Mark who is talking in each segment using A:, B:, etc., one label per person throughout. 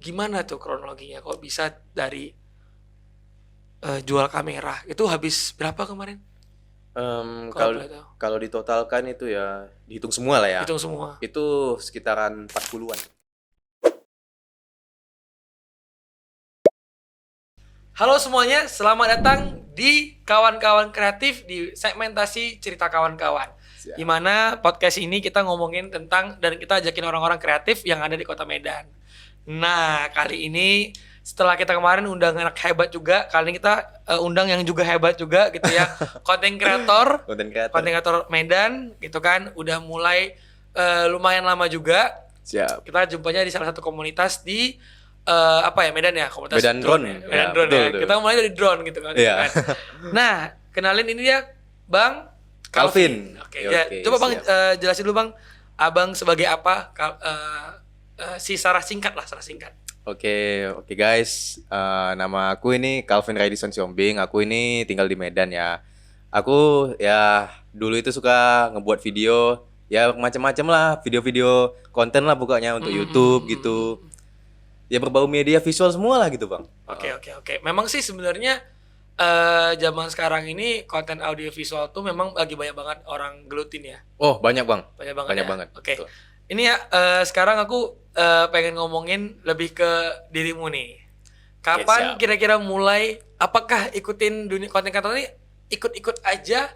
A: gimana tuh kronologinya? Kok bisa dari jual kamera itu habis berapa kemarin? Kalau
B: Kalau
A: boleh tahu.
B: kalau ditotalkan itu ya dihitung semua lah ya.
A: Hitung semua.
B: Itu sekitaran 40-an.
A: Halo semuanya, selamat datang di Kawan-Kawan Kreatif di segmentasi cerita kawan-kawan.
B: Siap.
A: Di mana podcast ini kita ngomongin tentang dan kita ajakin orang-orang kreatif yang ada di Kota Medan. Nah, kali ini setelah kita kemarin undang anak hebat juga, kali ini kita undang yang juga hebat juga gitu ya. Konten kreator,
B: Konten kreator.
A: konten kreator Medan gitu kan, udah mulai lumayan lama juga.
B: Siap.
A: Kita jumpanya di salah satu komunitas di apa ya, Medan ya, komunitas
B: Medan drone.
A: ya.
B: Ya,
A: Medan drone
B: betul,
A: ya.
B: betul.
A: Kita mulai dari drone gitu kan.
B: Iya.
A: Nah, kenalin ini dia Bang
B: Calvin.
A: Oke,
B: Ya,
A: ya.
B: oke,
A: Coba Bang
B: siap.
A: jelasin dulu Bang, Abang sebagai apa? Secara singkat lah, secara singkat.
B: Oke guys. Nama aku ini Calvin Raidison Siombing. Aku ini tinggal di Medan ya. Aku ya dulu itu suka ngebuat video ya macam-macam lah, video-video konten lah pokoknya untuk YouTube gitu. Ya berbau media visual semua lah gitu, Bang.
A: Oke. Memang sih sebenarnya zaman sekarang ini konten audio visual tuh memang lagi banyak banget orang gelutin ya.
B: Oh, banyak, Bang.
A: Banyak banget
B: Banyak
A: ya?
B: banget.
A: Oke.
B: Betul.
A: Ini ya sekarang aku pengen ngomongin lebih ke dirimu nih. Kapan
B: siap.
A: kira-kira mulai? Apakah ikutin dunia konten kreator ini ikut-ikut aja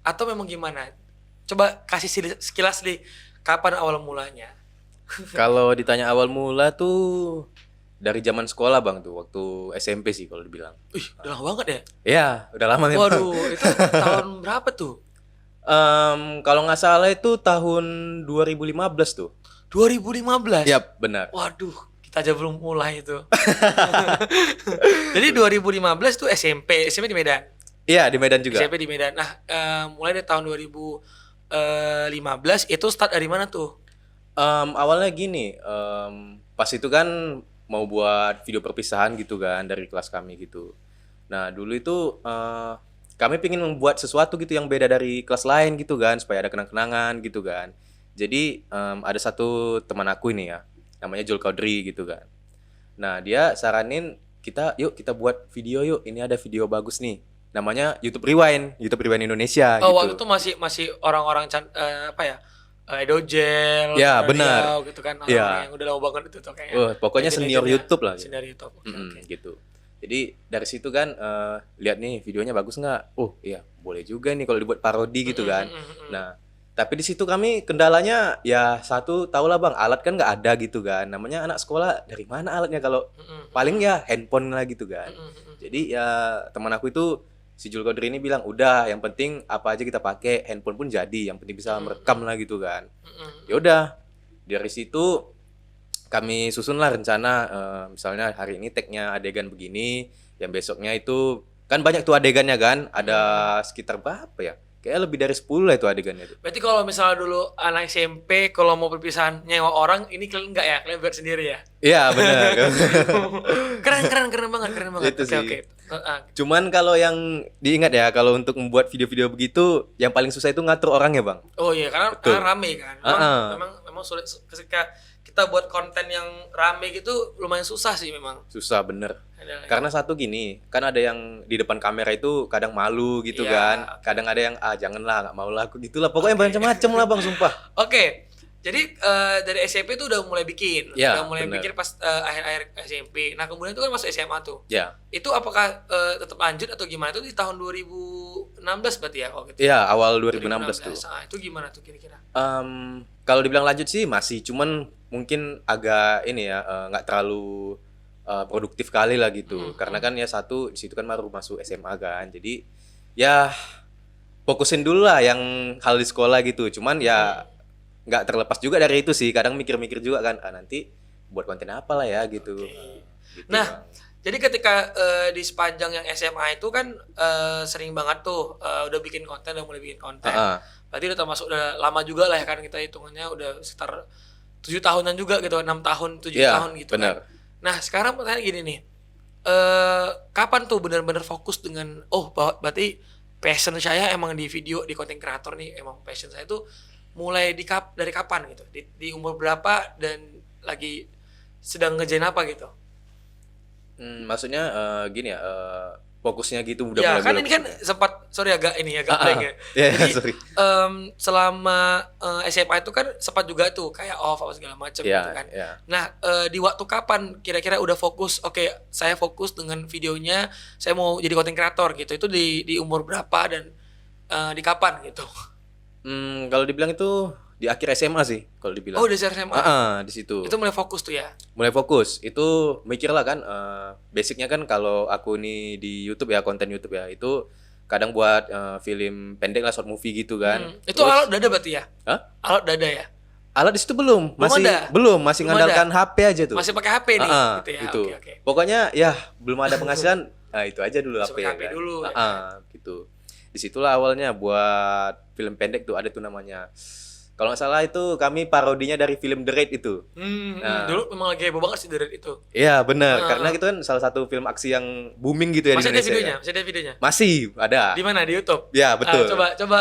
A: atau memang gimana? Coba kasih sekilas nih, kapan awal mulanya?
B: Kalau ditanya awal mula tuh dari zaman sekolah, Bang, tuh waktu SMP sih kalau dibilang.
A: Wih, udah lama banget ya?
B: Ya, udah lama memang.
A: Waduh, itu tahun berapa tuh?
B: Kalau nggak salah itu tahun 2015 tuh.
A: 2015?
B: Yap, benar.
A: Waduh, kita aja belum mulai itu. Jadi 2015 tuh SMP di Medan.
B: Iya, di Medan juga.
A: SMP di Medan. Nah, mulai dari tahun 2015 itu start dari mana tuh?
B: Awalnya gini, pas itu kan mau buat video perpisahan gitu kan dari kelas kami gitu. Nah dulu itu kami pengen membuat sesuatu gitu yang beda dari kelas lain gitu kan supaya ada kenang-kenangan gitu kan. Jadi ada satu teman aku ini ya, namanya Jul Kaudri gitu kan. Nah dia saranin yuk kita buat video yuk, ini ada video bagus nih. Namanya YouTube Rewind Indonesia
A: Oh,
B: gitu.
A: waktu itu masih orang-orang apa ya? Edogel,
B: Ya, benar.
A: Riau gitu kan, orang
B: Ya.
A: yang udah lama banget itu tuh kayaknya.
B: Pokoknya senior
A: Legend-legendnya.
B: YouTube lah. Gitu.
A: Senior YouTube. Oke.
B: Gitu. Jadi dari situ kan lihat nih videonya bagus nggak? Oh iya boleh juga nih kalau dibuat parodi gitu kan. Nah tapi di situ kami kendalanya ya satu tau lah Bang, alat kan nggak ada gitu kan. Namanya anak sekolah, dari mana alatnya kalau paling ya handphone lah gitu kan. Jadi ya teman aku itu si Jul Qadir ini bilang udah yang penting apa aja kita pakai, handphone pun jadi, yang penting bisa merekam lah gitu kan. Ya udah dari situ kami susunlah rencana misalnya hari ini tag-nya adegan begini, yang besoknya itu kan banyak tuh adegannya kan, ada sekitar berapa ya? Kayaknya lebih dari 10 lah itu adegannya tuh.
A: Berarti kalau misalnya dulu anak SMP kalau mau perpisahan nyewa orang, ini kalian enggak ya? Kalian buat sendiri ya?
B: Iya benar.
A: Keren banget.
B: Itu sih.
A: Oke.
B: Cuman kalau yang diingat ya, kalau untuk membuat video-video begitu, yang paling susah itu ngatur orangnya Bang.
A: Oh iya, karena rame kan. Memang sulit ketika kita buat konten yang rame gitu, lumayan susah sih memang.
B: Susah bener.
A: Karena
B: Karena satu gini, kan ada yang di depan kamera itu kadang malu gitu
A: Iya,
B: kan. Kadang ada yang janganlah, nggak mau lah, gitulah. Pokoknya macam-macam lah Bang, sumpah.
A: Oke. Jadi dari SMP tuh udah mulai bikin,
B: Ya,
A: udah mulai
B: bener.
A: bikin pas akhir-akhir SMP. Nah kemudian itu kan masuk SMA tuh.
B: Ya.
A: Itu apakah tetap lanjut atau gimana? Itu di tahun 2016 berarti ya? Oh, gitu.
B: Iya, awal 2016 tuh.
A: Nah, itu gimana tuh kira-kira?
B: Kalau dibilang lanjut sih masih, cuman mungkin agak ini ya, nggak terlalu produktif kali lah gitu. Karena kan ya satu di situ kan baru masuk SMA kan. Jadi ya fokusin dulu lah yang hal di sekolah gitu. Cuman ya nggak terlepas juga dari itu sih. Kadang mikir-mikir juga kan, nanti buat konten apa lah ya gitu. Gitu,
A: Nah,
B: Bang.
A: jadi ketika di sepanjang yang SMA itu kan sering banget tuh udah bikin konten, udah mulai bikin konten. Berarti udah termasuk udah lama juga lah ya kan, kita hitungannya udah sekitar 7 tahunan juga gitu, 6 tahun, 7
B: Iya,
A: tahun gitu
B: benar.
A: kan. Nah, sekarang pertanyaan gini nih. Kapan tuh benar-benar fokus dengan berarti passion saya emang di video, di konten kreator nih, emang passion saya tuh mulai dari kapan gitu? Di umur berapa dan lagi sedang ngerjain apa gitu.
B: Maksudnya gini ya, fokusnya gitu udah
A: Ya
B: mulai
A: kan
B: belum?
A: ini kan sempat sorry agak blank ya.
B: Ya,
A: Jadi
B: sorry.
A: selama SMA itu kan sempat juga tuh kayak off apa segala macam
B: Ya,
A: gitu kan.
B: ya.
A: Nah di waktu kapan kira-kira udah fokus? Oke, saya fokus dengan videonya, saya mau jadi content creator gitu. Itu di umur berapa dan di kapan gitu?
B: Kalau dibilang itu di akhir SMA sih, kalau dibilang.
A: Oh udah dari SMA.
B: Di situ.
A: Itu mulai fokus tuh ya.
B: Mulai fokus. Itu mikir lah kan, basicnya kan kalau aku nih di YouTube ya, konten YouTube ya, itu kadang buat film pendek lah, short movie gitu kan.
A: Itu alat dada berarti ya?
B: Hah?
A: Alat dada ya?
B: Alat di situ belum,
A: Belum ada?
B: masih
A: Belum
B: ngandalkan HP aja tuh.
A: Masih pakai HP nih gitu ya.
B: Itu.
A: Oke.
B: Pokoknya ya belum ada penghasilan, itu aja dulu
A: Masih
B: HP
A: pakai HP
B: kan.
A: dulu, ya
B: Gitu. Disitulah awalnya buat film pendek tuh, ada tuh namanya. Kalau nggak salah itu kami parodinya dari film The Raid itu.
A: Dulu memang lagi heboh banget sih dari itu.
B: Iya benar, karena itu kan salah satu film aksi yang booming gitu ya
A: Masih
B: di
A: ada
B: Indonesia.
A: videonya?
B: Ya.
A: Masih ada videonya?
B: Masih ada.
A: Di mana? Di YouTube?
B: Ya betul.
A: Coba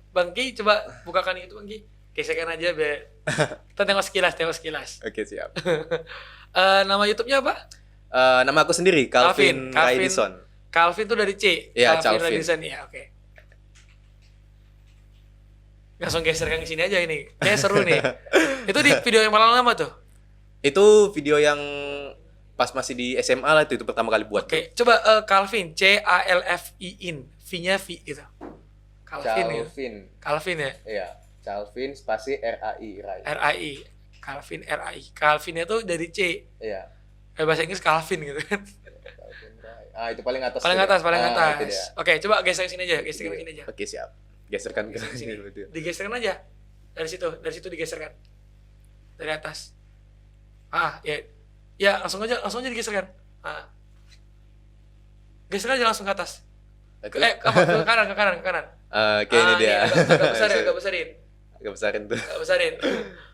A: Bang Ki coba bukakan itu Bang Ki. Geserkan aja biar kita tengok sekilas.
B: Oke siap.
A: Nama YouTube-nya apa?
B: Nama aku sendiri Calvin Raidison.
A: Calvin tuh dari C.
B: Iya,
A: Calvin
B: Calvin.
A: Raidison ya, oke. Langsung geserkan ke sini aja ini. Kayak seru nih. Itu di video yang paling lama tuh.
B: Itu video yang pas masih di SMA lah itu pertama kali buat.
A: Oke, coba Calvin, CALFIN, V-nya V gitu. Calvin. Calvin ya.
B: Iya, Calvin spasi RAI.
A: RAI. Calvin RAI. Calvinnya tuh dari C.
B: Iya.
A: Bahasa Inggris Calvin gitu kan.
B: Calvin Rai. Itu paling atas.
A: Paling atas.
B: Itu dia.
A: Oke, coba geser ke sini aja, geser ke sini aja.
B: Oke, siap. Geserkan ke sini dulu dia.
A: Digeserkan aja. Dari situ digeserkan. Dari atas. Ya. Ya, langsung aja digeserkan. Geser aja langsung ke atas.
B: Itu.
A: Ke kanan.
B: Oke, ini dia.
A: Agak besarin.
B: Agak besarin tuh.
A: Agak besarin.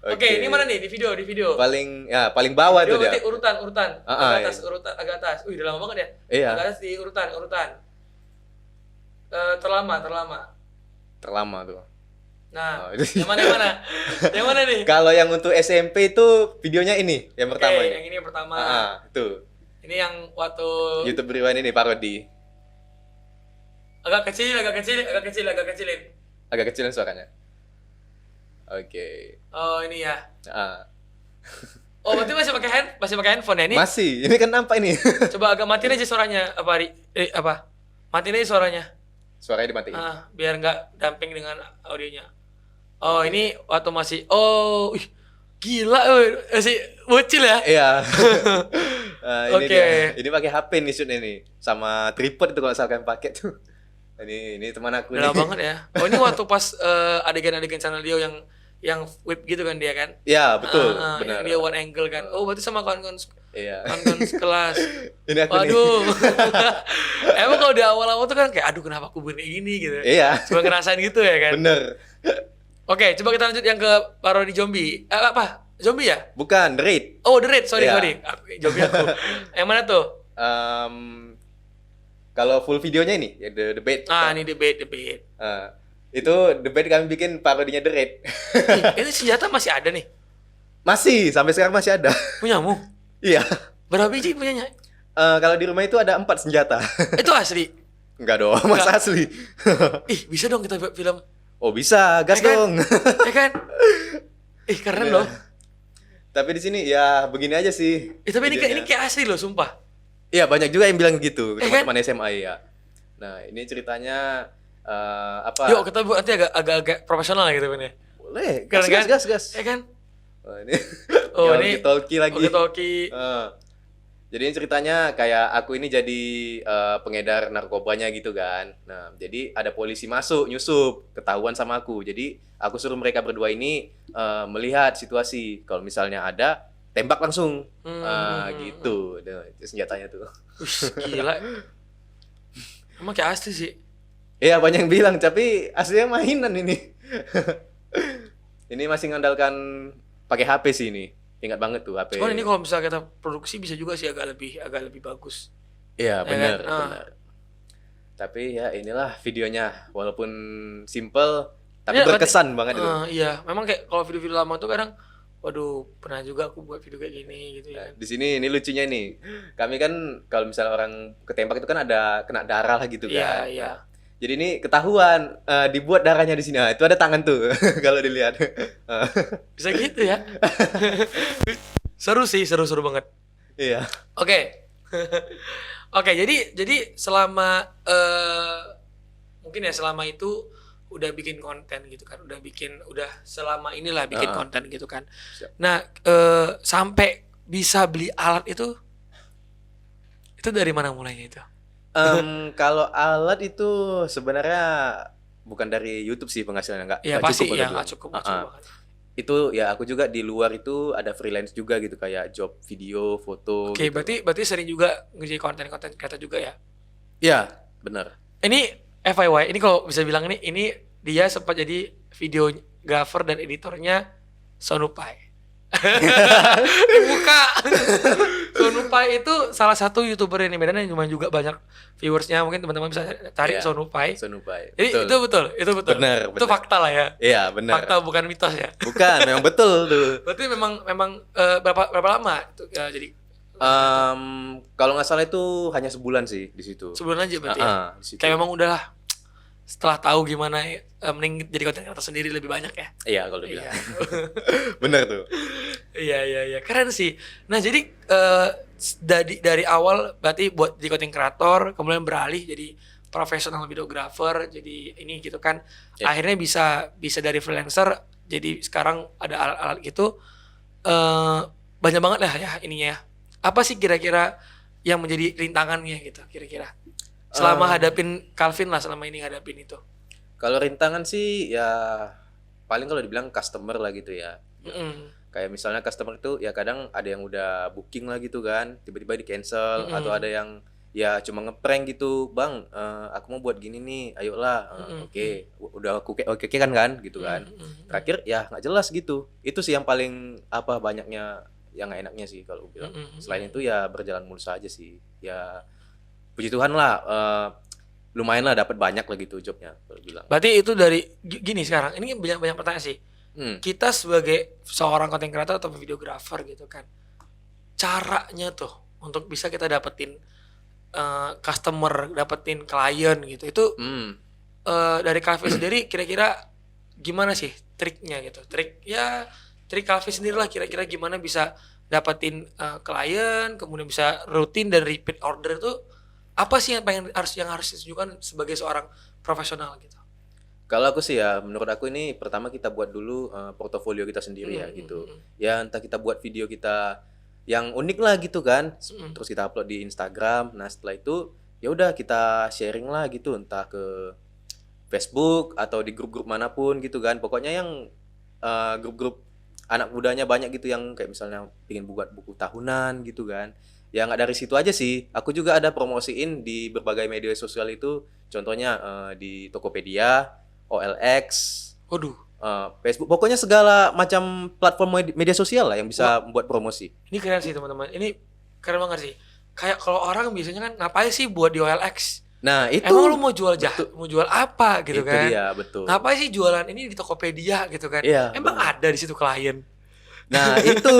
A: Oke,
B: Oke.
A: ini mana nih di video?
B: Paling bawah tuh dia.
A: Berarti urutan. Agak atas. Udah lama banget ya?
B: Iya.
A: Agak atas di urutan. Terlama.
B: Terlama tuh.
A: Nah,
B: itu.
A: yang mana? Yang mana nih?
B: Kalau yang untuk SMP itu videonya ini, yang pertama
A: Oke,
B: ini.
A: yang ini yang pertama.
B: Tuh.
A: Ini yang waktu
B: YouTube Rewind ini parodi.
A: agak kecilin.
B: Agak kecilin suaranya. Oke.
A: Oh, ini ya.
B: Ah.
A: Oh, berarti masih pakai handphone ya ini?
B: Masih. Ini kan nampak ini.
A: Coba agak matiin aja suaranya apa? Matiin aja suaranya.
B: Suaranya dimatiin.
A: Biar nggak damping dengan audionya. Oh, ini waktu masih gila, masih bocil ya.
B: Iya. Ini
A: Oke.
B: dia. Ini pakai HP nih shootnya nih. Sama tripod itu kalau misalkan pakai tuh. Ini teman aku
A: Udah
B: nih.
A: banget ya. Oh, ini waktu pas adegan-adegan channel dia yang whip gitu kan dia kan?
B: Ya, betul.
A: Yang
B: Benar.
A: dia one angle kan. Oh, berarti sama kawan-kawan
B: Iya.
A: sekelas.
B: Ini aku nih.
A: Waduh. Emang kalau di awal-awal tuh kan kayak aduh kenapa aku begini gini gitu.
B: Iya.
A: Cuma ngerasain gitu ya kan.
B: Bener.
A: Oke, coba kita lanjut yang ke parodi zombie. Apa? Zombie ya?
B: Bukan, The Raid.
A: Oh, The Raid. Sorry.
B: Iya.
A: Zombie aku. Yang mana tuh?
B: Kalau full videonya ini, ya The Raid.
A: Ini debate.
B: Itu The Raid kami bikin parodinya The Raid.
A: Ini senjata masih ada nih.
B: Masih, sampai sekarang masih ada.
A: Punyamu?
B: Iya.
A: Berapa biji punyanya?
B: Kalau di rumah itu ada 4 senjata.
A: Itu asli.
B: Enggak dong, mas
A: Enggak.
B: asli.
A: Bisa dong kita buat film.
B: Oh bisa, gas
A: Ya kan?
B: dong.
A: Ya kan? Keren
B: Iya.
A: loh.
B: Tapi di sini ya begini aja sih.
A: Tapi ini
B: videonya.
A: kayak asli loh, sumpah.
B: Iya banyak juga yang bilang gitu,
A: Ya kan?
B: teman-teman SMA ya. Nah ini ceritanya apa?
A: Yuk kita buat nanti agak profesional gitu kan ya.
B: Boleh,
A: Keren kan?
B: gas.
A: Ya kan?
B: Oh, ini
A: Oh,
B: ini talkie lagi.
A: Talkie.
B: Jadi ini ceritanya kayak aku ini jadi pengedar narkobanya gitu kan. Nah, jadi ada polisi masuk nyusup, ketahuan sama aku. Jadi aku suruh mereka berdua ini melihat situasi. Kalau misalnya ada, tembak langsung. Gitu. Nah, itu senjatanya tuh.
A: Gila. Emang kayak asli sih.
B: Iya, banyak yang bilang, tapi aslinya mainan ini. Ini masih ngandalkan pakai HP sih ini. Ingat banget tuh HP.
A: Cuman ini kalau misalnya kita produksi bisa juga sih agak lebih bagus.
B: Iya,
A: Ya
B: benar,
A: kan?
B: benar. Tapi ya inilah videonya, walaupun simple tapi
A: Ya,
B: berkesan banget itu.
A: Iya, memang kayak kalau video-video lama tuh kadang waduh pernah juga aku buat video kayak gini gitu ya
B: Nah,
A: kan.
B: di sini ini lucunya nih. Kami kan kalau misalnya orang ketembak itu kan ada kena darah lah gitu
A: Iya,
B: kan.
A: iya.
B: Nah, jadi ini ketahuan dibuat darahnya di sini. Nah, itu ada tangan tuh kalau dilihat. Eh,
A: Bisa gitu ya. Seru sih, seru-seru banget.
B: iya.
A: Oke. Oke, jadi selama mungkin ya selama itu udah bikin konten gitu kan, udah selama inilah bikin
B: Heeh.
A: konten gitu kan.
B: Siap.
A: Nah, sampai bisa beli alat itu dari mana mulainya itu?
B: Kalau alat itu sebenarnya bukan dari YouTube sih penghasilannya,
A: Ya
B: nggak
A: pasti
B: cukup
A: ya
B: kalau
A: nggak
B: bilang.
A: cukup
B: Heeh.
A: banget.
B: Itu ya aku juga di luar itu ada freelance juga gitu kayak job video, foto
A: Oke,
B: gitu.
A: berarti sering juga ngerjain konten-konten kreator juga ya.
B: Iya, benar.
A: Ini FYI, ini kalau bisa bilang ini dia sempat jadi videographer dan editornya Sonupai. Dibuka. Sonupai itu salah satu YouTuber di Medan yang cuma juga banyak viewersnya. Mungkin teman-teman bisa cari
B: Iya,
A: Sonupai.
B: Sonupai.
A: Jadi
B: Betul.
A: itu betul.
B: Benar,
A: Itu
B: benar.
A: fakta lah ya.
B: Iya, benar.
A: Fakta bukan mitos ya.
B: Bukan, memang betul tuh.
A: Berarti memang berapa lama itu jadi
B: Kalau nggak salah itu hanya sebulan sih di situ.
A: sebulan aja berarti ya.
B: Di situ.
A: Kayak memang udahlah setelah tahu gimana mending jadi konten kreator sendiri lebih banyak ya.
B: Iya, kalau dibilang.
A: Iya.
B: Benar tuh.
A: Iya, keren sih. Nah jadi dari awal berarti buat jadi konten kreator, kemudian beralih jadi profesional videographer, jadi ini gitu kan.
B: Ya.
A: Akhirnya bisa dari freelancer, jadi sekarang ada alat-alat gitu. Banyak banget lah ya ininya. Apa sih kira-kira yang menjadi rintangannya gitu kira-kira? Selama hadapin Calvin lah, selama ini hadapin itu.
B: Kalau rintangan sih ya paling kalau dibilang customer lah gitu ya.
A: Mm-mm.
B: Kayak misalnya customer itu ya kadang ada yang udah booking lah gitu kan, tiba-tiba di cancel
A: Mm-mm.
B: atau ada yang ya cuma ngeprank gitu, bang, aku mau buat gini nih, ayolah.
A: Mm-mm.
B: Oke, udah oke kan gitu kan.
A: Mm-mm.
B: Terakhir ya nggak jelas gitu. Itu sih yang paling apa banyaknya yang nggak enaknya sih kalau bilang.
A: Mm-mm.
B: Selain itu ya berjalan mulus aja sih. Ya puji Tuhan lah, lumayan lah dapat banyak lah gitu jobnya kalau bilang.
A: Berarti itu dari gini sekarang. Ini banyak pertanyaan sih. Kita sebagai seorang content creator atau videographer gitu kan, caranya tuh untuk bisa kita dapetin customer, dapetin klien gitu, itu
B: Hmm.
A: dari Calvin sendiri kira-kira gimana sih triknya gitu? Trik Calvin sendiri lah, kira-kira gimana bisa dapetin klien, kemudian bisa rutin dan repeat order itu apa sih yang harus ditunjukkan sebagai seorang profesional gitu?
B: Kalau aku sih ya, menurut aku ini pertama kita buat dulu portofolio kita sendiri ya gitu. Ya entah kita buat video kita yang unik lah gitu kan, terus kita upload di Instagram. Nah setelah itu ya udah kita sharing lah gitu, entah ke Facebook atau di grup-grup manapun gitu kan. Pokoknya yang grup-grup anak mudanya banyak gitu yang kayak misalnya pengen buat buku tahunan gitu kan. Ya nggak dari situ aja sih. Aku juga ada promosiin di berbagai media sosial itu. Contohnya di Tokopedia, OLX,
A: Waduh,
B: Facebook. Pokoknya segala macam platform media sosial lah yang bisa membuat promosi.
A: ini keren sih teman-teman. Ini keren banget sih. Kayak kalau orang biasanya kan ngapain sih buat di OLX?
B: Nah itu
A: Emang lu mau jual mau jual apa gitu
B: itu
A: kan?
B: dia betul.
A: Ngapain sih jualan ini di Tokopedia gitu kan?
B: Iya,
A: Emang
B: benar.
A: ada di situ klien?
B: Nah itu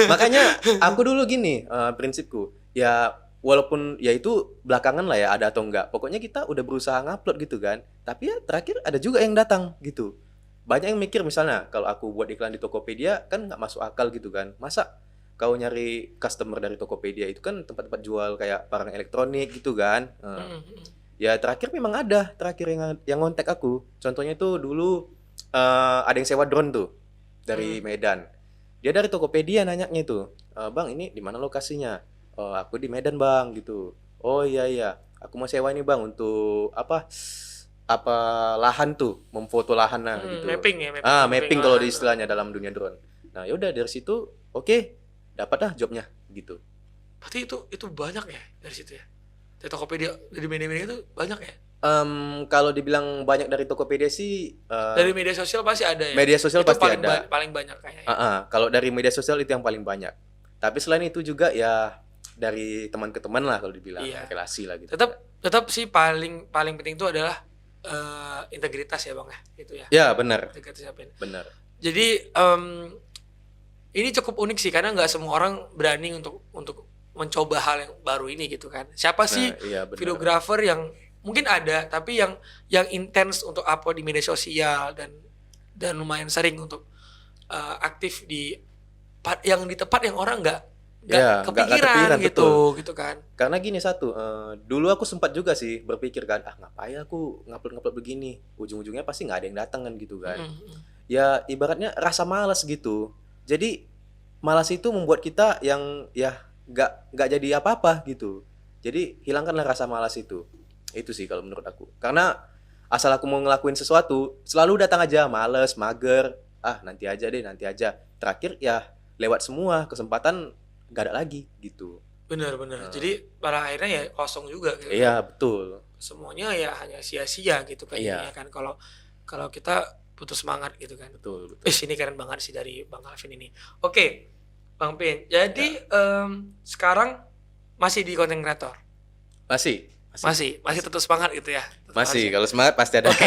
B: makanya aku dulu gini prinsipku ya walaupun ya itu belakangan lah ya ada atau enggak pokoknya kita udah berusaha ngupload gitu kan tapi ya terakhir ada juga yang datang gitu banyak yang mikir misalnya kalau aku buat iklan di Tokopedia kan nggak masuk akal gitu kan masa kau nyari customer dari Tokopedia itu kan tempat-tempat jual kayak barang elektronik gitu kan. Ya terakhir memang ada terakhir yang ngontek aku contohnya itu dulu ada yang sewa drone tuh dari Medan. Dia dari Tokopedia nanyanya itu, bang ini di mana lokasinya? Oh, aku di Medan bang gitu. Oh iya, aku mau sewa ini bang untuk apa lahan tuh, memfoto lahan nah gitu.
A: Mapping ya,
B: Mapping kalau di
A: lahan.
B: istilahnya dalam dunia drone. Nah yaudah dari situ, oke, dapat dah jobnya gitu.
A: Berarti itu banyak ya dari situ ya? Dari Tokopedia, dari media-media itu banyak ya?
B: Kalau dibilang banyak dari Tokopedia sih,
A: Dari media sosial pasti ada ya?
B: media sosial
A: Itu
B: pasti
A: paling
B: ada.
A: paling banyak kayaknya.
B: Kalau dari media sosial itu yang paling banyak. Tapi selain itu juga ya dari teman ke teman lah kalau dibilang
A: Iya.
B: relasi lah gitu.
A: Tetap sih paling penting itu adalah integritas ya bang ya, gitu ya.
B: Ya benar,
A: Integritas apa ini?
B: benar.
A: Jadi ini cukup unik sih karena nggak semua orang berani untuk mencoba hal yang baru ini gitu kan. Siapa sih
B: iya benar.
A: videographer yang mungkin ada tapi yang intens untuk upload di media sosial dan lumayan sering untuk aktif yang di tempat yang orang nggak
B: Ya, nggak
A: kepikiran
B: kepikiran,
A: gitu kan.
B: Karena gini satu, dulu aku sempat juga sih berpikir kan, ngapain aku ngupload begini, ujung-ujungnya pasti nggak ada yang datang kan gitu kan. Ya ibaratnya rasa malas gitu. Jadi malas itu membuat kita yang ya nggak jadi apa-apa gitu. Jadi hilangkanlah rasa malas itu. Itu sih kalau menurut aku. Karena asal aku mau ngelakuin sesuatu, selalu datang aja males, mager, nanti aja deh, nanti aja. Terakhir ya lewat semua, kesempatan nggak ada lagi gitu.
A: Bener. Jadi pada akhirnya ya kosong juga gitu.
B: Iya betul.
A: Semuanya ya hanya sia-sia gitu kan
B: Iya.
A: jadinya kan kalau kita putus semangat gitu kan.
B: Betul.
A: Ini keren banget sih dari Bang Alvin ini. Oke, Bang Pin. Jadi sekarang masih di content creator? Masih tetap semangat gitu ya?
B: Masih, kalau semangat pasti ada.
A: Oke,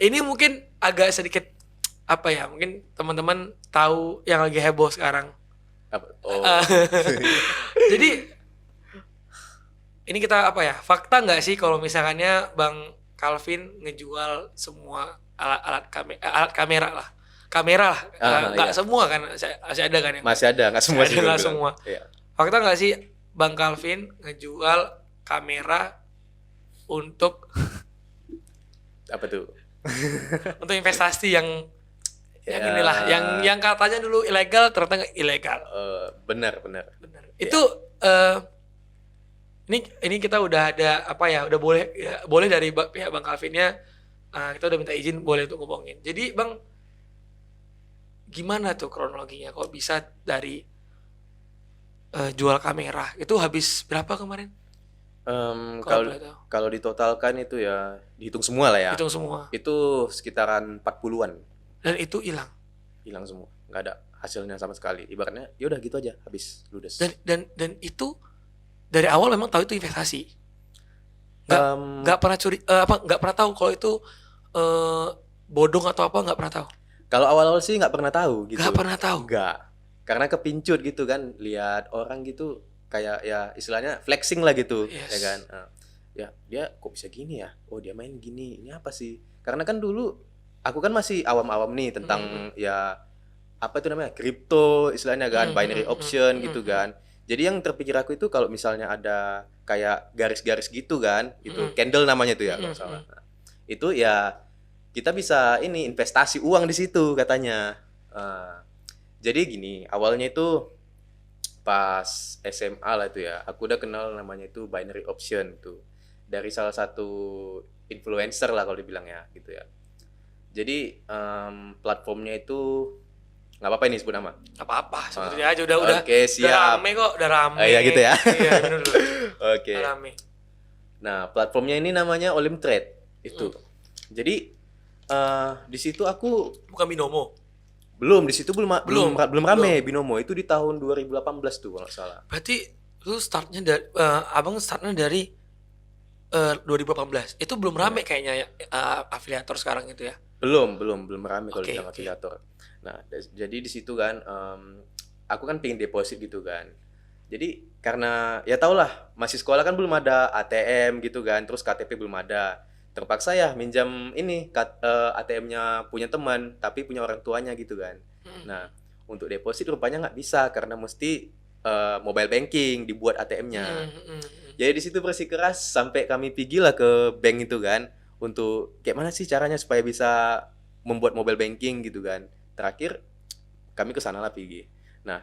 A: ini mungkin agak sedikit apa ya? Mungkin teman-teman tahu yang lagi heboh sekarang.
B: Oh.
A: Jadi ini kita apa ya? Fakta nggak sih kalau misalkannya Bang Calvin ngejual semua alat kamera lah. Nggak
B: iya.
A: semua kan masih ada kan yang
B: Masih ada, nggak semua
A: Masih
B: sih.
A: ada,
B: gua
A: nggak
B: bilang.
A: semua.
B: Iya.
A: Fakta nggak sih Bang Calvin ngejual kamera untuk
B: Apa tuh?
A: untuk investasi yang
B: Ya.
A: inilah yang katanya dulu ilegal ternyata nggak ilegal.
B: Benar.
A: Benar. Itu ini kita udah ada apa ya? Udah boleh dari pihak Bang Calvinnya kita udah minta izin boleh untuk ngomongin. Jadi Bang gimana tuh kronologinya? Kok bisa dari jual kamera itu habis berapa kemarin? Kalau boleh tahu.
B: Kalau ditotalkan itu ya dihitung semua lah ya.
A: Hitung semua.
B: Itu sekitaran 40-an
A: Dan itu hilang.
B: semua. Nggak ada hasilnya sama sekali. Ibaratnya ya udah gitu aja habis ludes.
A: Dan itu dari awal memang tahu itu investasi. Nggak pernah nggak pernah tahu kalau itu bodong atau apa, nggak pernah tahu.
B: Kalau awal-awal sih nggak pernah tahu gitu.
A: Nggak pernah tahu.
B: Nggak. Karena kepincut gitu kan, lihat orang gitu kayak ya istilahnya flexing lah gitu,
A: Yes.
B: ya kan. Ya dia kok bisa gini ya? Oh dia main gini. Ini apa sih? Karena kan dulu aku kan masih awam-awam nih tentang ya apa itu namanya kripto istilahnya kan, binary option gitu kan. Jadi yang terpikir aku itu kalau misalnya ada kayak garis-garis gitu kan, itu candle namanya tuh ya kalau nggak salah. Nah, itu ya kita bisa ini investasi uang di situ katanya. Jadi gini, awalnya itu pas SMA lah itu ya, aku udah kenal namanya itu binary option tuh dari salah satu influencer lah kalau dibilang ya gitu ya. Jadi platformnya itu nggak apa-apa ini sebut nama.
A: Apa-apa sebetulnya aja udah
B: Oke, siap.
A: udah rame.
B: Iya gitu ya.
A: Iya benar.
B: Oke.
A: Udah rame.
B: Nah, platformnya ini namanya Olim Trade itu. Jadi di situ aku
A: Bukan Binomo.
B: di situ belum rame Binomo, itu di tahun 2018 tuh kalau nggak salah.
A: Berarti lu startnya dari abang startnya dari 2018. Itu belum rame kayaknya ya afiliator sekarang itu ya.
B: Belum rame kalau
A: Oke,
B: bilang
A: oke.
B: afiliator. Nah, jadi di situ kan aku kan pengen deposit gitu kan. Jadi karena ya tau lah masih sekolah kan belum ada ATM gitu kan, terus KTP belum ada. Terpaksa ya minjam ini ATM-nya punya teman tapi punya orang tuanya gitu kan. Nah, untuk deposit rupanya nggak bisa karena mesti mobile banking dibuat ATM-nya. Jadi di situ bersikeras sampai kami pergi lah ke bank itu kan untuk kayak mana sih caranya supaya bisa membuat mobile banking gitu kan. Terakhir kami ke sana lah pergi. Nah,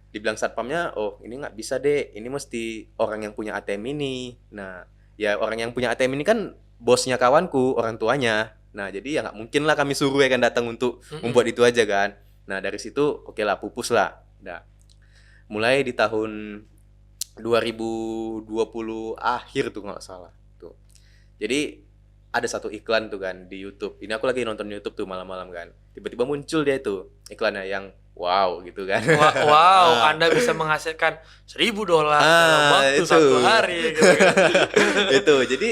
B: dibilang satpamnya, oh ini nggak bisa deh, ini mesti orang yang punya ATM ini. Nah, ya orang yang punya ATM ini kan bosnya kawanku, orang tuanya. Nah, jadi ya nggak mungkin lah kami suruh ya kan datang untuk membuat itu aja kan. Nah, dari situ oke lah pupus lah. Nah, mulai di tahun 2020 akhir tuh nggak salah tuh. Jadi ada satu iklan tuh kan di YouTube. Ini aku lagi nonton YouTube tuh malam-malam kan. Tiba-tiba muncul dia itu iklannya yang wow gitu kan.
A: Wow, Anda bisa menghasilkan $1.000 dalam waktu
B: itu.
A: 1 hari gitu kan.
B: Itu. Jadi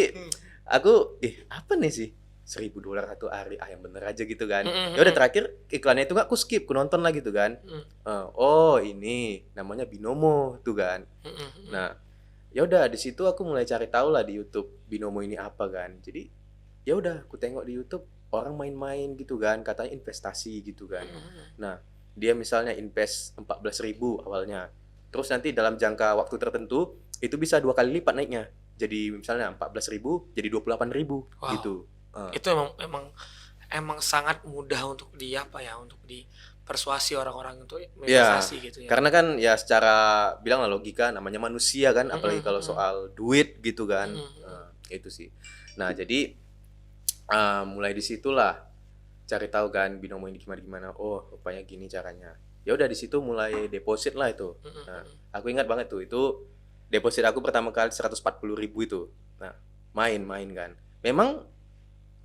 B: aku apa nih sih? $1.000 satu hari, yang bener aja gitu kan.
A: Mm,
B: Ya udah
A: mm,
B: terakhir iklannya itu nggak aku skip, aku nonton lah gitu kan.
A: mm,
B: Oh ini namanya Binomo tuh kan.
A: mm, mm.
B: Nah ya udah di situ aku mulai cari tahu lah di YouTube Binomo ini apa kan. Jadi ya udah aku tengok di YouTube orang main-main gitu kan, katanya investasi gitu kan. Nah dia misalnya invest 14.000 awalnya, terus nanti dalam jangka waktu tertentu itu bisa 2 kali lipat naiknya, jadi misalnya 14.000 jadi 28.000
A: Wow.
B: gitu.
A: Itu emang sangat mudah untuk untuk dipersuasi orang-orang untuk
B: Ya,
A: investasi gitu ya.
B: karena kan ya secara bilang lah logika namanya manusia kan, apalagi kalau
A: Mm-mm,
B: soal duit gitu kan.
A: mm-mm.
B: Itu sih. Nah, jadi mulai disitulah cari tahu kan binomo ini gimana. Oh, rupanya gini caranya. Ya udah di situ mulai deposit lah itu. Nah, aku ingat banget tuh itu deposit aku pertama kali 140.000 itu. Nah, main kan. Memang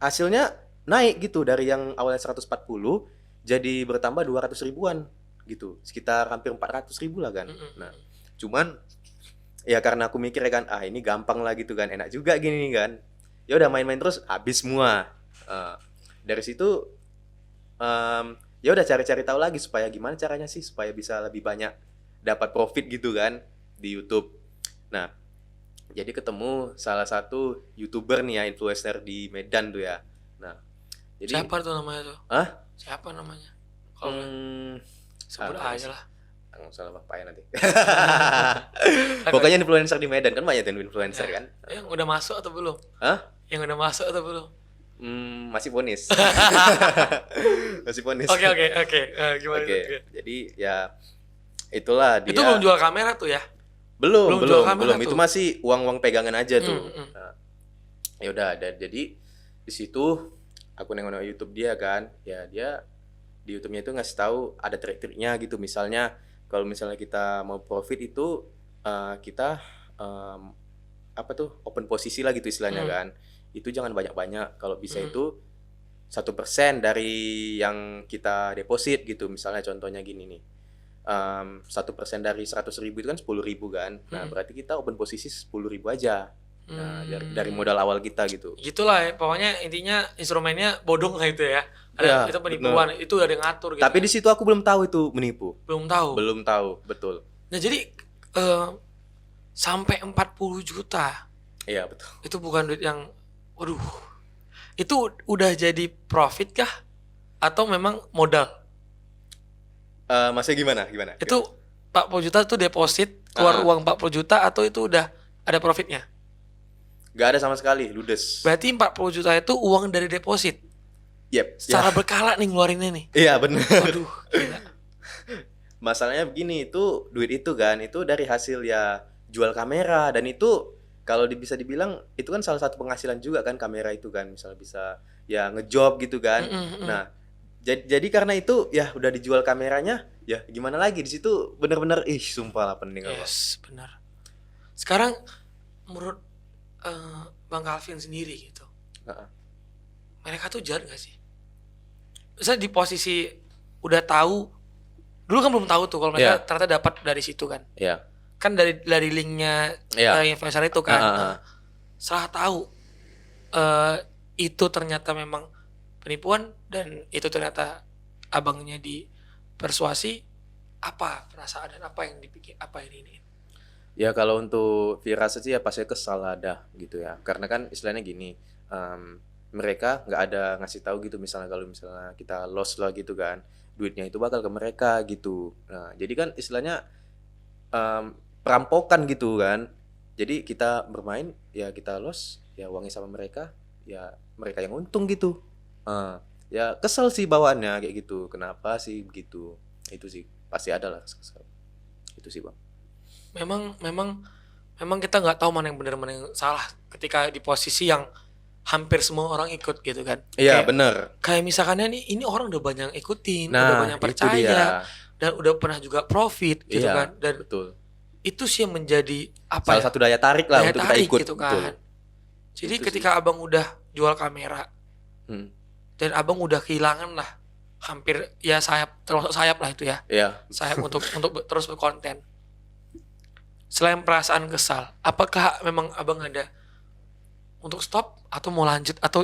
B: hasilnya naik gitu dari yang awalnya 140 jadi bertambah 200 ribuan gitu, sekitar hampir 400.000 lah kan. Nah cuman ya karena aku mikir kan ini gampang lah gitu kan, enak juga gini kan, ya udah main-main terus habis semua. Dari situ ya udah cari-cari tahu lagi supaya gimana caranya sih supaya bisa lebih banyak dapat profit gitu kan di YouTube. Nah jadi ketemu salah satu YouTuber nih ya, influencer di Medan tuh ya. Nah, jadi
A: Siapa tuh namanya tuh?
B: Hah?
A: Siapa namanya? Kalau sebut
B: apa
A: aja
B: sih?
A: lah.
B: Nggak usah lah Pak ya nanti. Pokoknya influencer di Medan kan banyak tuh influencer
A: Ya.
B: kan.
A: Yang udah masuk atau belum?
B: Hah?
A: Yang udah masuk atau belum?
B: Masih ponis. Masih ponis.
A: Oke. Gimana?
B: Oke.
A: Oke.
B: Jadi ya itulah dia.
A: Itu belum jual kamera tuh ya?
B: Belum,
A: jual kamera
B: belum. Itu
A: tuh.
B: masih uang pegangan aja tuh.
A: Mm.
B: Nah, ya udah jadi di situ aku nengok YouTube dia kan. Ya dia di YouTube-nya itu ngasih tahu ada trik-triknya gitu. Misalnya kalau misalnya kita mau profit itu kita apa tuh open posisi lah gitu istilahnya kan. Itu jangan banyak-banyak. Kalau bisa itu 1% dari yang kita deposit gitu. Misalnya contohnya gini nih. 1% dari 100.000 itu kan 10.000 kan. Nah berarti kita open posisi 10.000 aja. Nah dari modal awal kita gitu.
A: Gitulah ya, pokoknya intinya instrumennya bodong lah itu ya.
B: Ya,
A: Itu penipuan, itu udah ada yang ngatur gitu.
B: Tapi di situ aku belum tahu itu menipu.
A: Belum tahu.
B: Belum tahu, betul.
A: Nah jadi sampai 40 juta.
B: Iya betul.
A: Itu bukan duit yang, waduh. Itu udah jadi profit kah? Atau memang modal?
B: Masih gimana?
A: Itu 40 juta itu deposit, keluar uang 40 juta atau itu udah ada profitnya?
B: Gak ada sama sekali, ludes.
A: Berarti 40 juta itu uang dari deposit.
B: Yep.
A: Secara berkala nih ngeluarinnya nih.
B: Iya benar.
A: Waduh, gila.
B: Masalahnya begini, itu duit itu kan itu dari hasil ya jual kamera, dan itu kalau bisa dibilang itu kan salah satu penghasilan juga kan kamera itu kan, misalnya bisa ya ngejob gitu kan. Nah jadi karena itu ya udah dijual kameranya, ya gimana lagi, di situ bener-bener sumpah lah pening.
A: Yes, benar. Sekarang menurut Bang Calvin sendiri gitu, mereka tuh jahat gak sih? Misalnya di posisi udah tahu, dulu kan belum tahu tuh kalau mereka ternyata dapat dari situ kan.
B: Iya.
A: Kan dari linknya influencer itu kan. Setelah tahu itu ternyata memang penipuan dan itu ternyata abangnya dipersuasi, apa perasaan dan apa yang dipikir, apa ini?
B: Ya kalau untuk firasat sih ya pasti kesal ada gitu ya, karena kan istilahnya gini, mereka nggak ada ngasih tahu gitu, misalnya kalau misalnya kita loss lah gitu kan, duitnya itu bakal ke mereka gitu. Nah jadi kan istilahnya perampokan gitu kan, jadi kita bermain ya kita loss ya uangnya sama mereka, ya mereka yang untung gitu. Ya kesel sih bawaannya kayak gitu, kenapa sih begitu, itu sih pasti ada lah kesel. Itu sih bang.
A: Memang kita nggak tahu mana yang benar mana yang salah ketika di posisi yang hampir semua orang ikut gitu kan.
B: Iya benar.
A: Kayak misalkannya ini orang udah banyak ikutin,
B: Nah,
A: udah banyak
B: itu
A: percaya
B: dia.
A: dan udah pernah juga profit gitu
B: Iya,
A: kan. Dan
B: betul.
A: itu sih yang menjadi
B: Salah satu daya tarik lah untuk kita ikut
A: gitu kan.
B: betul.
A: Jadi
B: Itu
A: ketika abang udah jual kamera dan abang udah kehilangan lah hampir ya termasuk sayap lah itu ya.
B: Iya.
A: Sayap untuk terus berkonten. Selain perasaan kesal, apakah memang abang ada untuk stop atau mau lanjut atau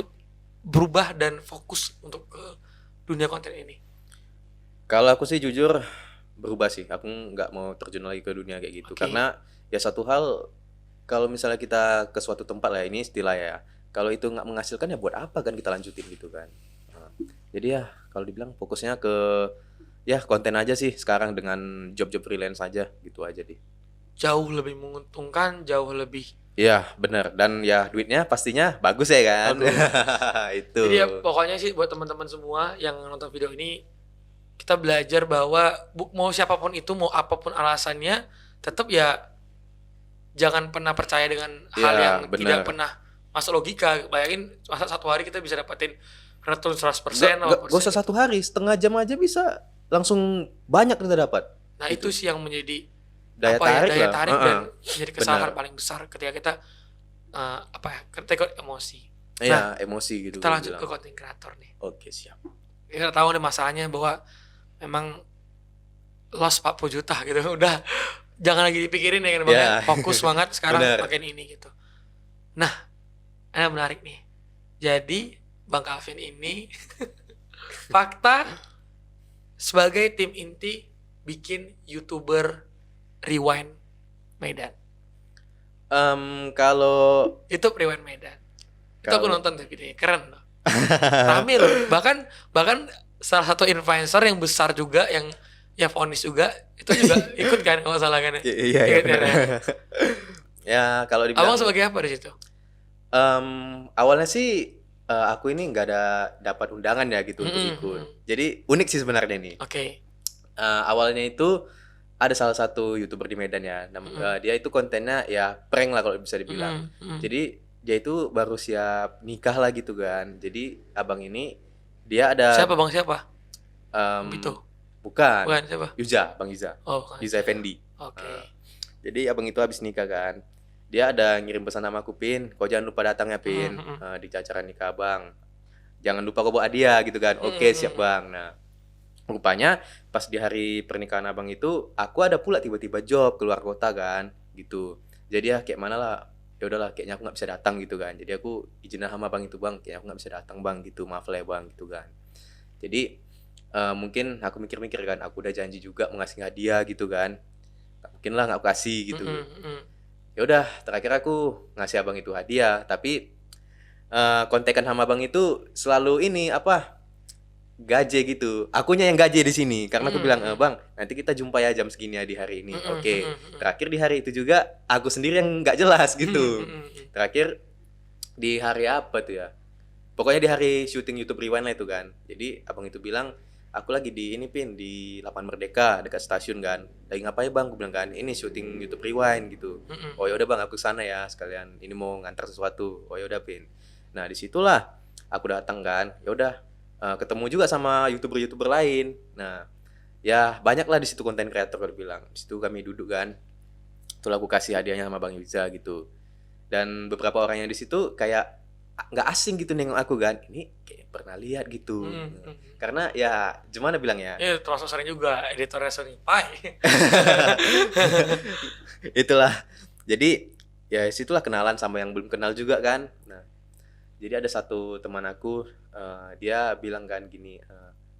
A: berubah dan fokus untuk ke dunia konten ini?
B: Kalau aku sih jujur berubah sih. Aku nggak mau terjun lagi ke dunia kayak gitu.
A: Oke.
B: Karena ya satu hal, kalau misalnya kita ke suatu tempat lah, ini istilah ya. Kalau itu nggak menghasilkan ya buat apa kan kita lanjutin gitu kan. Nah, jadi ya kalau dibilang fokusnya ke ya konten aja sih sekarang dengan job-job freelance aja gitu aja deh.
A: Jauh lebih menguntungkan, jauh lebih.
B: Iya bener, dan ya duitnya pastinya bagus ya kan.
A: Bagus.
B: Itu.
A: Jadi ya pokoknya sih buat teman-teman semua yang nonton video ini, kita belajar bahwa mau siapapun itu, mau apapun alasannya, tetap ya jangan pernah percaya dengan hal
B: Iya
A: yang
B: bener.
A: tidak pernah masuk logika. Bayangin masa satu hari kita bisa dapetin return 100%,
B: Gak usah
A: 0%.
B: satu hari, setengah jam aja bisa langsung banyak kita dapat.
A: Nah itu sih yang menjadi
B: Daya tarik
A: daya
B: lah.
A: tarik
B: Heeh.
A: dan menjadi kesalahan
B: Benar.
A: paling besar ketika kita ketika emosi.
B: Iya, emosi gitu
A: Kita
B: gua
A: lanjut
B: bilang.
A: ke konten kreator nih.
B: Oke, siap.
A: Kita tahu nih masalahnya bahwa memang loss 40 juta gitu. Udah jangan lagi dipikirin ya kan Bang,
B: Ya.
A: ya. Fokus banget sekarang
B: Bener.
A: pakai ini gitu. Nah, ini menarik nih. Jadi Bang Calvin ini fakta sebagai tim inti bikin YouTuber Rewind Medan.
B: Kalau
A: YouTube Rewind Medan. Itu aku
B: Kalau-
A: nonton tuh videonya, keren loh. Rame loh. Bahkan salah satu influencer yang besar juga yang ya Fonis juga itu juga ikut kan kalau nggak salah kan ya.
B: iya
A: Ikut kan,
B: benar.
A: ya.
B: Ya, kalau dibilang
A: Abang sebagai apa di situ?
B: awalnya sih aku ini nggak ada dapat undangan ya gitu untuk
A: Mm-mm,
B: ikut.
A: mm-mm.
B: Jadi unik sih sebenarnya nih.
A: Oke.
B: Awalnya itu ada salah satu YouTuber di Medan ya. Dia itu kontennya ya prank lah kalau bisa dibilang.
A: Mm-mm.
B: Jadi dia itu baru siap nikah lah gitu kan. Jadi abang ini dia ada
A: Siapa Bang siapa?
B: em,
A: Itu.
B: bukan
A: Bukan siapa?
B: Yuza, Bang Yuza.
A: Oh, bukan.
B: Yuza Effendi.
A: Oke.
B: Jadi abang itu habis nikah kan. Dia ada ngirim pesan sama aku, Pin. Kau jangan lupa datang ya, Pin. Di acara nikah abang. Jangan lupa kau bawa hadiah gitu kan. Oke, siap bang. Nah, rupanya pas di hari pernikahan abang itu, aku ada pula tiba-tiba job keluar kota kan, gitu. Jadi ya kayak mana lah, ya udahlah, kayaknya aku nggak bisa datang gitu kan. Jadi aku izin sama bang itu, bang, kayaknya aku nggak bisa datang bang gitu, maaf lah ya bang gitu kan. Jadi mungkin aku mikir-mikir kan, aku udah janji juga mau ngasih hadiah gitu kan. Nggak mungkin lah nggak aku kasih gitu. Ya udah, terakhir aku ngasih abang itu hadiah, tapi kontekan sama abang itu selalu ini apa? Gaje gitu. Akunya yang gaje di sini karena aku bilang, "Bang, nanti kita jumpa ya jam segini ya di hari ini." Oke. Terakhir di hari itu juga aku sendiri yang nggak jelas gitu. Terakhir di hari apa tuh ya? Pokoknya di hari syuting YouTube Rewind lah itu kan. Jadi abang itu bilang, "Aku lagi di ini Pin, di Lapangan Merdeka dekat stasiun kan." "Lagi ngapain bang?" Gue bilang kan, "Ini syuting YouTube Rewind gitu." "Oh ya udah bang, aku sana ya sekalian. Ini mau ngantar sesuatu." "Oh ya udah Pin." Nah disitulah aku datang kan. Ya udah ketemu juga sama youtuber lain. Nah ya banyak lah di situ konten kreator kalau bilang. Di situ kami duduk kan. Itulah aku kasih hadiahnya sama Bang Yuza gitu. Dan beberapa orang yang di situ kayak nggak asing gitu nengok aku kan. Ini kayak pernah lihat gitu. Karena ya gimana bilang ya.
A: Ya termasuk sering juga editornya sering pai.
B: Itulah. Jadi ya situlah kenalan sama yang belum kenal juga kan. Nah, jadi ada satu teman aku, dia bilang kan gini,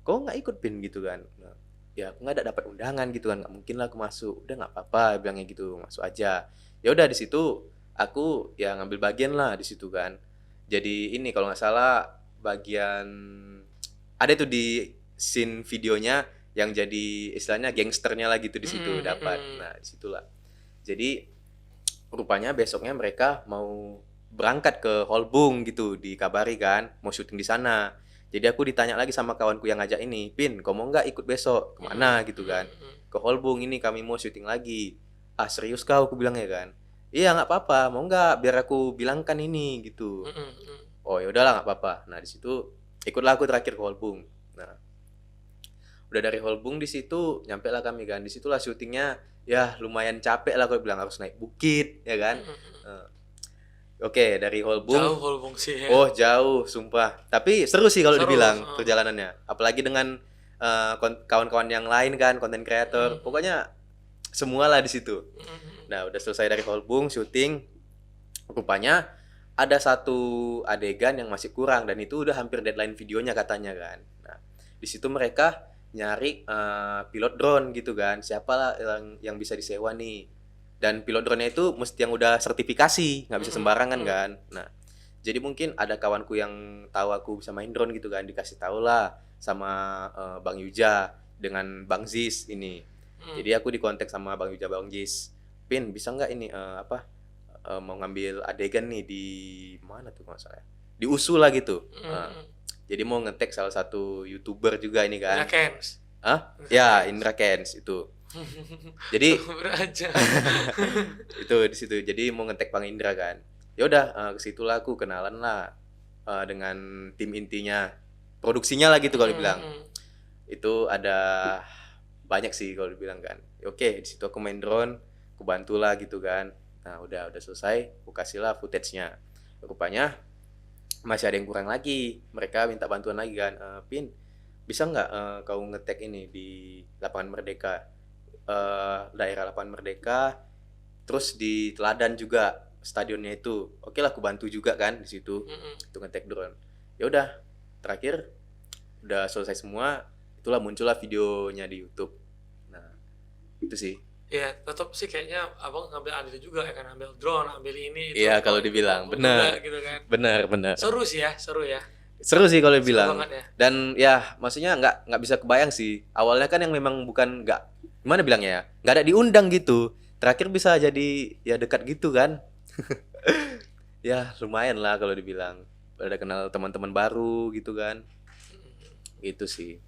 B: kok nggak ikut Pin gitu kan. Nah, ya aku nggak dapat undangan gitu kan, nggak mungkin lah aku masuk. Udah nggak apa-apa bilangnya gitu, masuk aja. Ya udah di situ aku ya ngambil bagian lah di situ kan. Jadi ini kalau nggak salah bagian ada itu di scene videonya yang jadi istilahnya gangsternya lah gitu di situ dapat. Nah disitulah. Jadi rupanya besoknya mereka mau berangkat ke Holbung gitu, dikabari kan mau syuting di sana. Jadi aku ditanya lagi sama kawanku yang ngajak ini, Pin, kau mau nggak ikut besok kemana gitu kan? Ke Holbung ini kami mau syuting lagi. Ah serius kau? Aku bilang ya kan. Iya nggak apa-apa, mau nggak biar aku bilangkan ini gitu. Oh ya udahlah nggak apa-apa. Nah di situ ikutlah aku terakhir ke Holbung. Nah udah dari Holbung di situ nyampe lah kami kan. Di situlah syutingnya ya lumayan capek lah kalau bilang harus naik bukit ya kan. Oke, dari Holbung.
A: Jauh Holbung sih ya.
B: Oh, jauh, sumpah. Tapi seru sih kalau
A: Seru,
B: dibilang perjalanannya. Apalagi dengan kawan-kawan yang lain kan, konten kreator. Pokoknya semualah di situ. Nah, udah selesai dari Holbung syuting. Rupanya ada satu adegan yang masih kurang dan itu udah hampir deadline videonya katanya kan. Nah, di situ mereka nyari pilot drone gitu kan. Siapa lah yang bisa disewa nih. Dan pilot drone-nya itu mesti yang udah sertifikasi, nggak bisa sembarangan kan. Nah, jadi mungkin ada kawanku yang tahu aku bisa main drone gitu kan, dikasih tahu lah sama Bang Yuja dengan Bang Ziz ini. Jadi aku dikontak sama Bang Yuja, Bang Ziz. Pin, bisa nggak ini mau ngambil adegan nih di mana tuh nggak salah, di USU lah gitu. Jadi mau ngetek salah satu YouTuber juga ini kan.
A: Indra Kens.
B: Ya, Indra Kens itu. Jadi
A: aja.
B: itu di situ. Jadi mau ngetek Bang Indra kan. Ya udah ke situ lah aku kenalan lah dengan tim intinya. Produksinya lah gitu kalau dibilang. Itu ada banyak sih kalau dibilang kan. Oke, di situ aku main drone, aku bantulah gitu kan. Nah, udah selesai, aku kasih lah footage-nya. Rupanya masih ada yang kurang lagi. Mereka minta bantuan lagi kan. Pin, bisa nggak kau ngetek ini di Lapangan Merdeka, daerah Lapangan Merdeka, terus di Teladan juga stadionnya itu. Oke lah, aku bantu juga kan di situ untuk ngetek drone. Ya udah, terakhir udah selesai semua, itulah muncullah videonya di YouTube. Nah, itu sih.
A: Ya, tetap sih kayaknya abang ngambil andil juga ya kan, ambil drone, ambil ini.
B: Iya, kalau dibilang benar.
A: Gitu kan.
B: Benar.
A: Seru sih ya, seru ya.
B: Seru sih kalau dibilang.
A: Ya.
B: Dan ya, maksudnya nggak bisa kebayang sih. Awalnya kan yang memang bukan gimana bilangnya ya, nggak ada diundang gitu. Terakhir bisa jadi ya dekat gitu kan. Ya lumayan lah kalau dibilang. Ada kenal teman-teman baru gitu kan. Itu sih.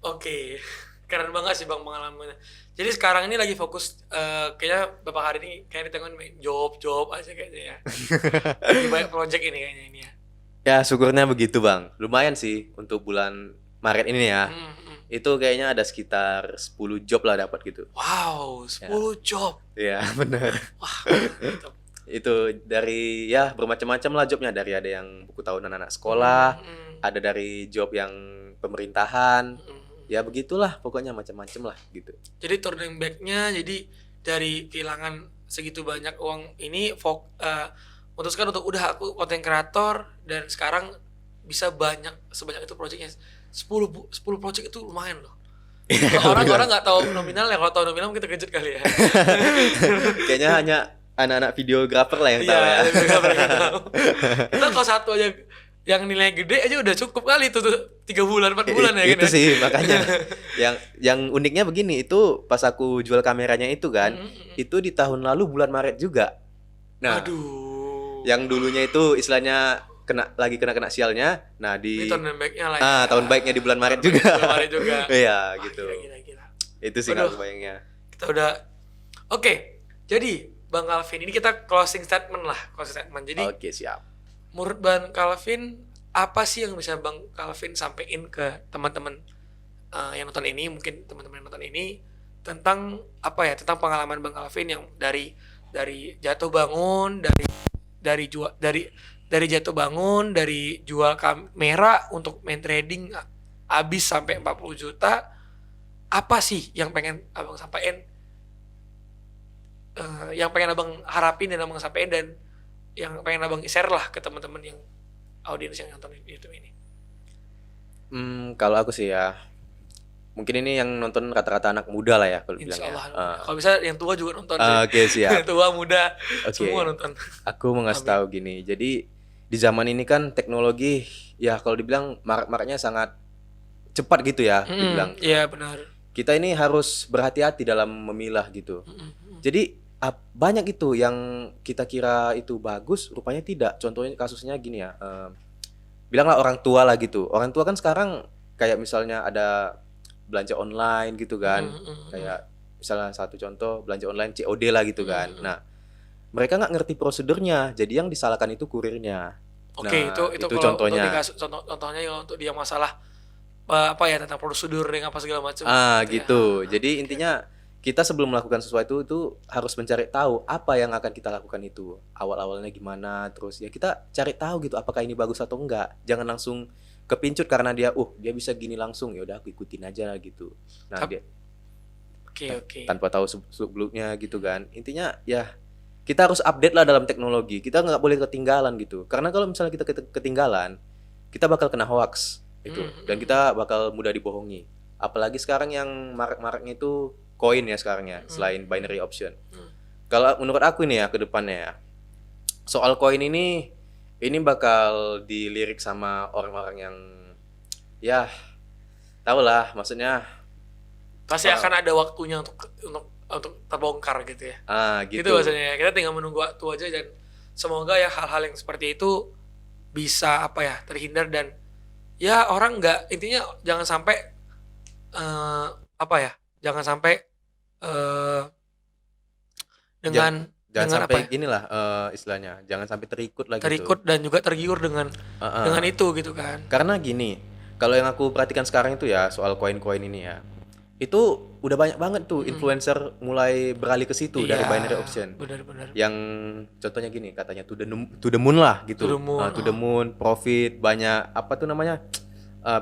A: Oke. Keren banget sih bang pengalamannya. Jadi sekarang ini lagi fokus kayaknya beberapa hari ini kayak ditengok main job aja kayaknya ya. Lagi banyak project ini kayaknya ini ya.
B: Ya syukurnya begitu bang. Lumayan sih untuk bulan Maret ini ya. Itu kayaknya ada sekitar 10 job lah dapat gitu.
A: Wow, 10 job.
B: Iya benar.
A: Wah, mantap.
B: Itu dari ya bermacam-macam lah jobnya, dari ada yang buku tahunan anak sekolah, ada dari job yang pemerintahan. Ya begitulah pokoknya macam-macam lah gitu.
A: Jadi turning back-nya jadi dari kehilangan segitu banyak uang ini memutuskan untuk udah aku content creator dan sekarang bisa sebanyak itu projectnya 10 project itu lumayan loh. Orang-orang nggak tahu nominalnya, kalau tahu nominal mungkin terkejut kali ya.
B: Kayaknya hanya anak-anak videografer lah yang tahu ya.
A: Kita kalau satu aja yang nilai gede aja udah cukup kali tuh 3 bulan 4 bulan ya kan.
B: Itu sih makanya yang uniknya begini, itu pas aku jual kameranya itu kan, itu di tahun lalu bulan Maret juga. Nah,
A: aduh.
B: Yang dulunya itu istilahnya kena sialnya. Nah,
A: tahun baiknya lah. Ya.
B: Tahun baiknya di bulan Maret juga.
A: Bulan Maret juga.
B: Iya, gitu.
A: Gila.
B: Itu sih kalau bayangnya.
A: Kita udah Oke. Jadi, Bang Calvin ini kita closing statement. Jadi,
B: Oke, siap.
A: Menurut Bang Calvin, apa sih yang bisa Bang Calvin sampein ke teman-teman yang nonton ini, mungkin teman-teman yang nonton ini tentang apa ya, tentang pengalaman Bang Calvin yang dari jatuh bangun, dari jatuh bangun, dari jual kamera untuk main trading habis sampai 40 juta. Apa sih yang pengen Abang sampaikan, yang pengen Abang harapin dan Abang sampaikan, dan yang pengen Abang share lah ke teman-teman yang audiens yang nonton YouTube ini?
B: Kalau aku sih ya, mungkin ini yang nonton rata-rata anak muda lah ya kalau bilang ya.
A: Kalau bisa yang tua juga nonton.
B: Oke, siap.
A: Tua, muda,
B: Okay.
A: semua nonton.
B: Aku mau ngasih tahu gini. Jadi di zaman ini kan teknologi ya kalau dibilang marak-maraknya sangat cepat gitu ya dibilang.
A: Iya benar.
B: Kita ini harus berhati-hati dalam memilah gitu. Jadi banyak itu yang kita kira itu bagus, rupanya tidak. Contohnya kasusnya gini ya. Bilanglah orang tua lah gitu. Orang tua kan sekarang kayak misalnya ada belanja online gitu kan. Kayak misalnya satu contoh belanja online COD lah gitu kan. Nah, mereka nggak ngerti prosedurnya, jadi yang disalahkan itu kurirnya.
A: Oke,
B: Nah,
A: itu
B: contohnya.
A: Contohnya ya untuk dia masalah apa ya, tentang prosedur yang apa segala macam.
B: Gitu.
A: Ya.
B: Jadi intinya kita sebelum melakukan sesuatu itu harus mencari tahu apa yang akan kita lakukan itu. Awal-awalnya gimana, terus ya kita cari tahu gitu apakah ini bagus atau enggak. Jangan langsung kepincut karena dia bisa gini langsung, ya udah aku ikutin aja lah gitu. Nah,
A: Oke.
B: tanpa tahu sebelumnya gitu kan. Intinya ya kita harus update lah dalam teknologi. Kita nggak boleh ketinggalan gitu. Karena kalau misalnya kita ketinggalan, kita bakal kena hoax itu, dan kita bakal mudah dibohongi. Apalagi sekarang yang marak-maraknya itu koin ya sekarang ya, selain binary option. Kalau menurut aku ini ya ke depannya ya, soal koin ini bakal dilirik sama orang-orang yang ya tau lah, maksudnya
A: Pasti akan ada waktunya untuk terbongkar gitu ya.
B: gitu.
A: Gitu maksudnya. Kita tinggal menunggu waktu aja, dan semoga ya hal-hal yang seperti itu bisa terhindar, dan ya orang nggak, intinya jangan sampai jangan sampai dengan
B: Jangan sampai inilah istilahnya, jangan sampai terikut lah gitu.
A: terikut dan juga tergiur dengan itu gitu kan.
B: Karena gini, kalau yang aku perhatikan sekarang itu ya soal koin-koin ini ya, itu udah banyak banget tuh influencer mulai beralih ke situ dari binary option.
A: Benar-benar.
B: Yang contohnya gini, katanya to the moon lah gitu. To the moon, profit, banyak apa tuh namanya?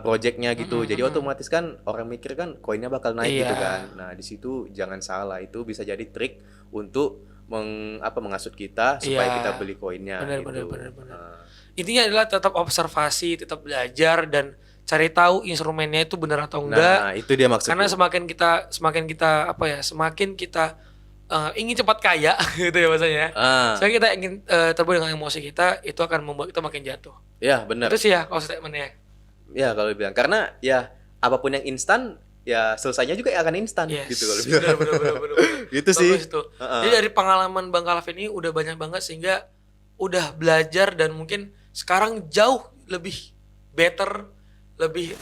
B: Projectnya gitu. Jadi otomatis kan orang mikir kan koinnya bakal naik gitu kan. Nah, di situ jangan salah, itu bisa jadi trik untuk menghasut kita supaya kita beli koinnya gitu.
A: Benar. Intinya adalah tetap observasi, tetap belajar, dan cari tahu instrumennya itu benar atau enggak.
B: Nah, itu dia maksudnya.
A: Karena semakin kita ingin cepat kaya gitu ya maksudnya. Semakin kita ingin terbuai dengan emosi kita, itu akan membuat kita makin jatuh.
B: Ya, benar.
A: Itu sih ya kalau statementnya.
B: Ya, kalau dibilang, karena ya apapun yang instan ya selesainya juga akan instan gitu kalau dibilang.
A: Benar.
B: Gitu sih.
A: Jadi dari pengalaman Bang Calvin ini udah banyak banget, sehingga udah belajar dan mungkin sekarang jauh lebih better, lebih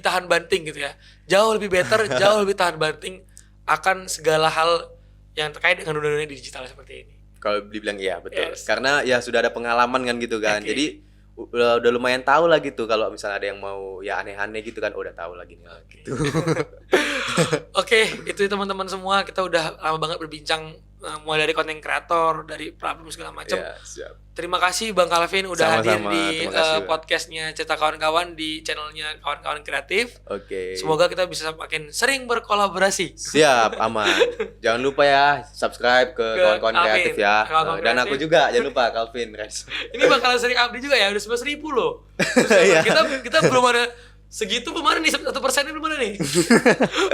A: tahan banting gitu ya. Jauh lebih better, jauh lebih tahan banting akan segala hal yang terkait dengan dunia digital seperti ini.
B: Kalau dibilang iya betul.
A: Yes.
B: Karena ya sudah ada pengalaman kan gitu kan.
A: Okay.
B: Jadi udah lumayan tahu lah gitu, kalau misalnya ada yang mau ya aneh-aneh gitu kan, udah tahu lagi nih. Gitu.
A: Oke, itu teman-teman semua, kita udah lama banget berbincang mulai dari konten kreator, dari problem segala macam.
B: Ya, siap.
A: Terima kasih Bang Calvin udah hadir di podcastnya Cerita Kawan-Kawan di channelnya Kawan-Kawan Kreatif.
B: Oke.
A: Semoga kita bisa makin sering berkolaborasi.
B: Siap, aman. Jangan lupa ya subscribe ke Kawan-Kawan Kreatif ya. Dan aku juga jangan lupa Calvin guys.
A: Ini bakalan sering update juga ya, udah 11.000 loh. Kita belum ada segitu, belum ada nih 1% belum ada nih.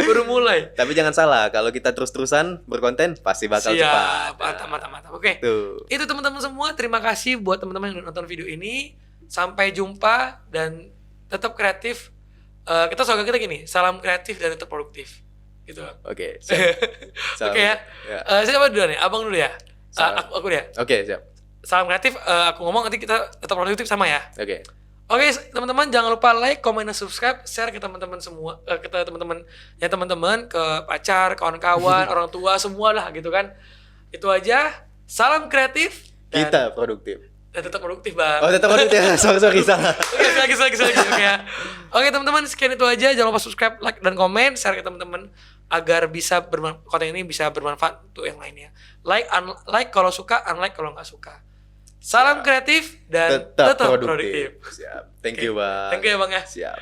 A: Baru mulai.
B: Tapi jangan salah, kalau kita terus-terusan berkonten pasti bakal cepat.
A: Mantap. Oke. Itu teman-teman semua, terima kasih buat teman-teman yang udah nonton video ini. Sampai jumpa dan tetap kreatif. Kita slogan kita gini, salam kreatif dan tetap produktif. Gitu.
B: Oke.
A: Oke ya. Siapa dulu nih? Abang dulu ya. Aku ya.
B: Oke, siap.
A: Salam kreatif, aku ngomong, nanti kita tetap produktif sama ya.
B: Oke,
A: teman-teman, jangan lupa like, comment, dan subscribe, share ke teman-teman semua, ke teman-teman, ke pacar, kawan-kawan, orang tua, semua lah gitu kan. Itu aja. Salam kreatif.
B: Kita produktif.
A: Dan tetap produktif, Bang.
B: Oh, tetap produktif ya. Sorry salah.
A: Oke, lagi. Oke ya. Oke, teman-teman, sekian itu aja. Jangan lupa subscribe, like, dan komen, share ke teman-teman agar konten ini bisa bermanfaat untuk yang lainnya. Like kalau suka, unlike kalau nggak suka. Salam kreatif dan tetap produktif.
B: Siap. Thank you, Bang.
A: Thank you ya, Bang ya.
B: Siap.